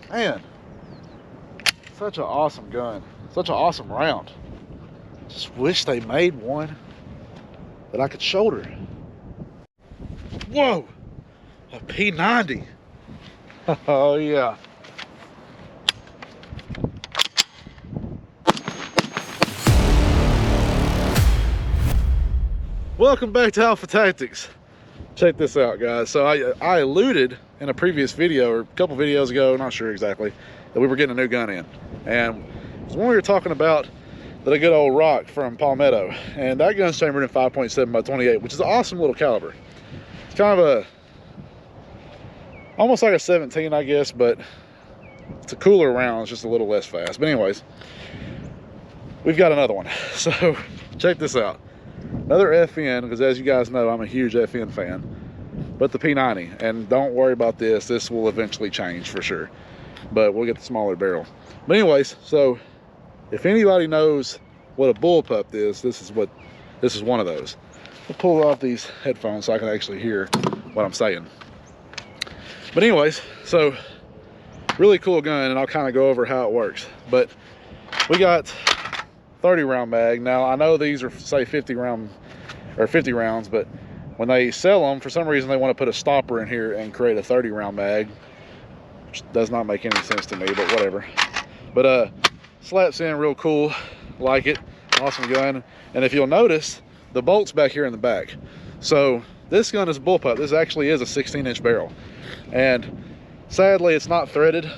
Man, such an awesome gun. Such an awesome round. Just wish they made one that I could shoulder. Whoa, a P90. Oh yeah. Welcome back to Alpha Tactics. Check this out, guys. So I alluded in a previous video, or a couple videos ago, not sure exactly, that we were getting a new gun in. And it was when we were talking about a good old rock from Palmetto. And that gun's chambered in 5.7 by 28, which is an awesome little caliber. It's kind of almost like a 17, I guess, but it's a cooler round. It's just a little less fast. But anyways, we've got another one. So check this out. Another FN, because as you guys know, I'm a huge FN fan, but the P90. And don't worry about this. This will eventually change for sure, but we'll get the smaller barrel. But anyways, so if anybody knows what a bullpup is, this is one of those. I'll pull off these headphones so I can actually hear what I'm saying. But anyways, so really cool gun, and I'll kind of go over how it works. But we got 30 round mag. Now I know these are say 50 rounds, but when they sell them, for some reason they want to put a stopper in here and create a 30 round mag, which does not make any sense to me, but whatever. But slaps in real cool, like it, awesome gun. And if you'll notice, the bolt's back here in the back. So this gun is a bullpup. This actually is a 16-inch barrel, and sadly it's not threaded.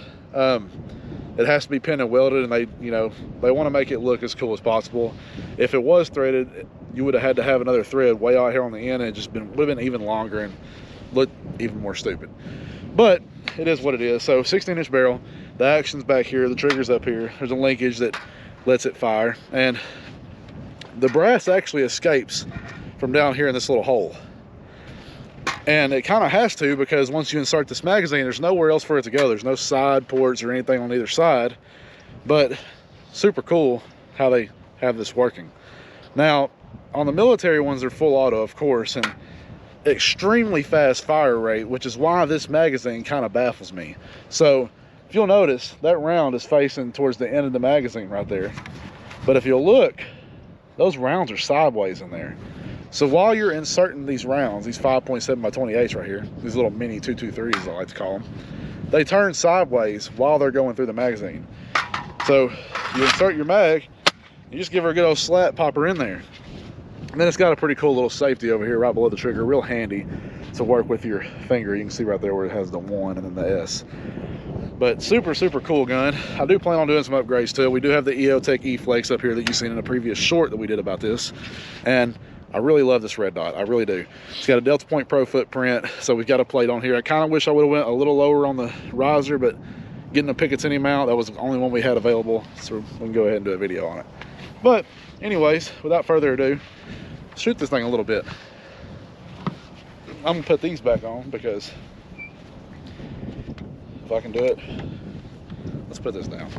It has to be pinned and welded, and they want to make it look as cool as possible. If it was threaded, you would have had to have another thread way out here on the end, and it just would have been even longer and looked even more stupid. But it is what it is. So 16-inch barrel, the action's back here, the trigger's up here. There's a linkage that lets it fire, and the brass actually escapes from down here in this little hole. And it kind of has to, because once you insert this magazine, there's nowhere else for it to go. There's no side ports or anything on either side. But super cool how they have this working. Now, on the military ones, they're full auto, of course, and extremely fast fire rate, which is why this magazine kind of baffles me. So if you'll notice, that round is facing towards the end of the magazine right there. But if you'll look, those rounds are sideways in there. So while you're inserting these rounds, these 5.7 by 28s right here, these little mini 223s I like to call them, they turn sideways while they're going through the magazine. So you insert your mag, you just give her a good old slap, pop her in there. And then it's got a pretty cool little safety over here right below the trigger, real handy to work with your finger. You can see right there where it has the 1 and then the S. But super, super cool gun. I do plan on doing some upgrades to it. We do have the EOTech E-Flex up here that you've seen in a previous short that we did about this. And I really love this red dot. I really do. It's got a Delta Point Pro footprint, so we've got a plate on here. I kind of wish I would have went a little lower on the riser, but getting a Picatinny mount, that was the only one we had available, so we can go ahead and do a video on it. But anyways, without further ado, shoot this thing a little bit. I'm gonna put these back on because if I can do it, let's put this down.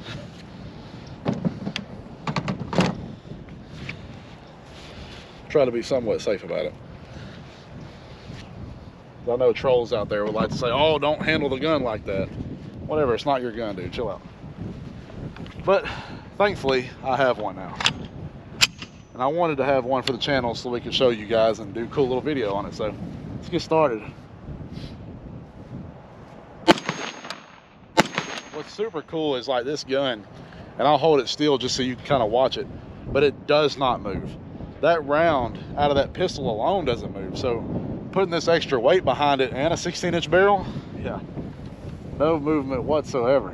Try to be somewhat safe about it. I know trolls out there would like to say, oh, don't handle the gun like that. Whatever, it's not your gun, dude, chill out. But thankfully I have one now, and I wanted to have one for the channel so we could show you guys and do a cool little video on it. So let's get started. What's super cool is like this gun, and I'll hold it still just so you can kind of watch it, but it does not move. That round out of that pistol alone doesn't move. So putting this extra weight behind it and a 16-inch barrel, yeah, no movement whatsoever.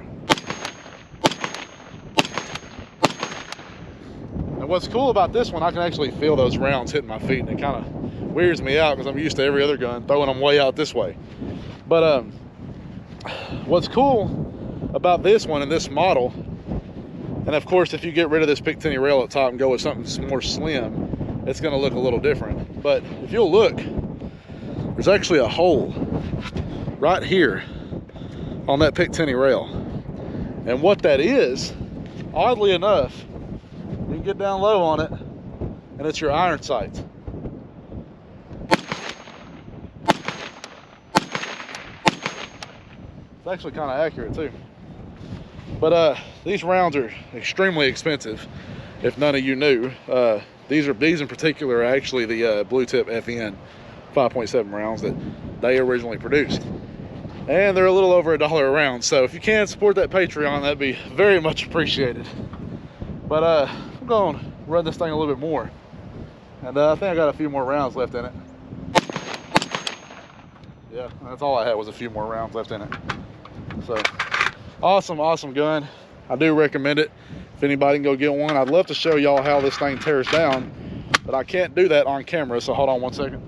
And what's cool about this one, I can actually feel those rounds hitting my feet, and it kind of weirds me out because I'm used to every other gun throwing them way out this way. But what's cool about this one and this model, and of course if you get rid of this Picatinny rail at top and go with something more slim, it's going to look a little different. But if you'll look, there's actually a hole right here on that Picatinny rail. And what that is, oddly enough, you can get down low on it, and it's your iron sights. It's actually kind of accurate too. But these rounds are extremely expensive, if none of you knew. These in particular are actually the blue tip FN 5.7 rounds that they originally produced. And they're a little over $1 a round. So if you can support that Patreon, that'd be very much appreciated. But I'm going to run this thing a little bit more. And I think I got a few more rounds left in it. Yeah, that's all I had, was a few more rounds left in it. So awesome gun. I do recommend it. If anybody can go get one, I'd love to show y'all how this thing tears down, but I can't do that on camera, so hold on one second.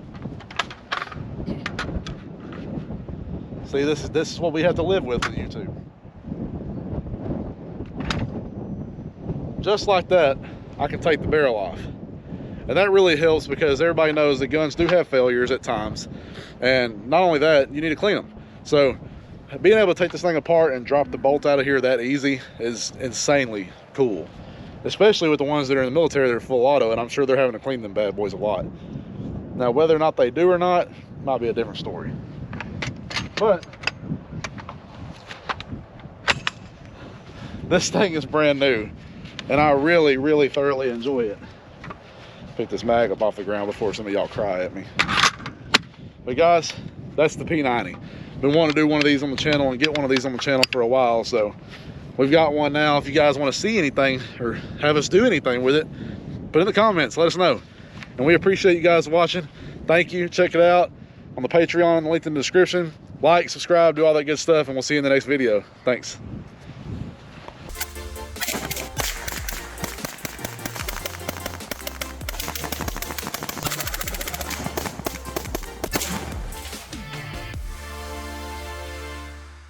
See, this is what we have to live with YouTube. Just like that, I can take the barrel off. And that really helps, because everybody knows that guns do have failures at times. And not only that, you need to clean them. So being able to take this thing apart and drop the bolt out of here that easy is insanely cool. Especially with the ones that are in the military that are full auto, and I'm sure they're having to clean them bad boys a lot. Now, whether or not they do or not, might be a different story. But this thing is brand new, and I really thoroughly enjoy it. Pick this mag up off the ground before some of y'all cry at me. But guys, that's the P90. Been wanting to do one of these on the channel and get one of these on the channel for a while, so we've got one now. If you guys want to see anything or have us do anything with it, put in the comments, let us know. And we appreciate you guys watching. Thank you. Check it out on the Patreon, link in the description. Like, subscribe, do all that good stuff, and we'll see you in the next video. Thanks.